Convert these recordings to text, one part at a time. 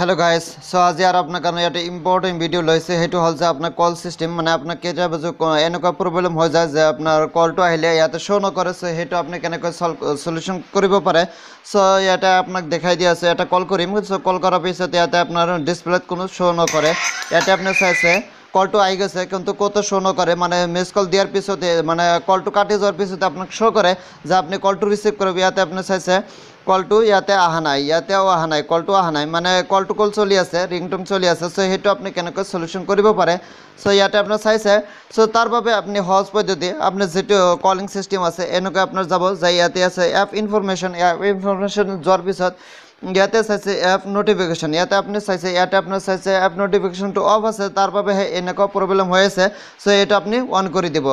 hello guys so आज यार आपना कारण এটা ইম্পর্টেন্ট ভিডিও লইছে হেতু হল যে আপনার কল সিস্টেম মানে আপনার কেটা বাজু এনেকা প্রবলেম হৈ যায় যে আপনার কলটো আহিলে ইয়াতে শো নকৰে সো হেতু আপনি কেনেকৈ সলিউশন কৰিব পাৰে সো এটা আপোনাক দেখাই দি আছে এটা কল কৰিম সো কল কৰাৰ পিছত ইয়াতে আপোনাৰ ডিসপ্লেত কোনো শো নকৰে ইয়াতে আপনি চাইছে কলটো আই গেছে কিন্তু কত শো নকৰে মানে মিস কল দিয়াৰ পিছতে মানে কলটো কাটি যাওয়াৰ পিছতে আপোনাক শো কৰে যে আপনি কলটো রিসিভ করবে ইয়াতে আপনি চাইছে কলটো ইয়াতে আহা নাই ইয়াতেও আহা নাই কলটো আহা নাই মানে কলটো কল চলি আছে রিংটোন চলি আছে সো হেতু আপনি কেনেকৈ সলিউশন কৰিব পাৰে সো ইয়াতে আপনি চাইছে সো তার বাবে আপনি সহজ পদ্ধতি আপনি যেটো কলিং সিস্টেম আছে এনেকৈ আপনার যাব যাই ইয়াতে আছে অ্যাপ ইনফরমেশন যোৱাৰ পিছত ইয়াতে চাইছে অ্যাপ নোটিফিকেশন ইয়াতে আপনি চাইছে ইয়াতে আপনার চাইছে অ্যাপ নোটিফিকেশন টু অফ আছে তার বাবে এনেকা প্রবলেম হয়েছে সো এটা আপনি অন করে দিব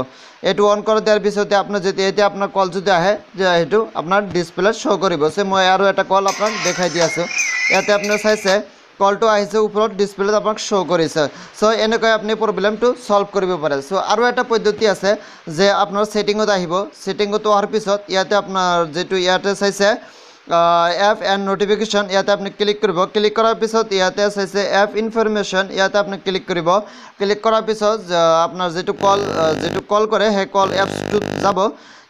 এটু অন করে দেওয়ার পিছতে আপনি যদি এতে আপনার কল যদি আহে যে এটু আপনার ডিসপ্লে শো করিব সে মই আরো একটা কল আপনার দেখাই দি আছে ইয়াতে আপনি চাইছে কলটো আহিছে উপৰত ডিসপ্লে আপোনাক শো কৰিছে সো এনেকৈ আপনি প্ৰবলেমটো সলভ কৰিব পাৰে সো আৰু এটা পদ্ধতি আছে যে আপোনাৰ সেটিংত আহিব সেটিংত অহাৰ পিছত ইয়াতে আপোনাৰ যেটো ইয়াতে চাইছে অ্যাপ এন্ড নোটিফিকেশন ইয়াতে আপনি ক্লিক করব ক্লিক করার পিছত ইয়াতে আছে অ্যাপ ইনফরমেশন ইয়াতে আপনি ক্লিক করব ক্লিক করার পিছত আপনার যেটো কল করে হে কল অ্যাপস টু যাব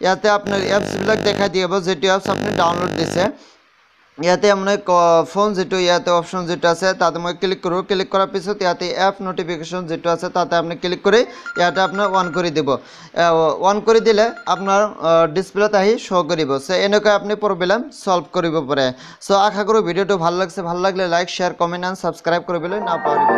ইয়াতে আপনার অ্যাপস বিলাক দেখা দিব যেটো অ্যাপস আপনি ডাউনলোড দিছে ইয়াতে আমরা ফোন যেটো ইয়াতে অপশন যেটো আছে তাতে মই ক্লিক করব ক্লিক করার পিছত ইয়াতে অ্যাপ নোটিফিকেশন যেটো আছে তাতে আপনি ক্লিক করে ইয়াতে আপনি অন করে দিব অন করে দিলে আপনার ডিসপ্লেতে আহি শো করিব সো এনেকৈ আপনি প্রবলেম সলভ কৰিব পাৰে সো আশা কৰো ভিডিওটো ভাল লাগছে ভাল লাগলে like share comment and subscribe কৰিবলৈ না পাহৰিব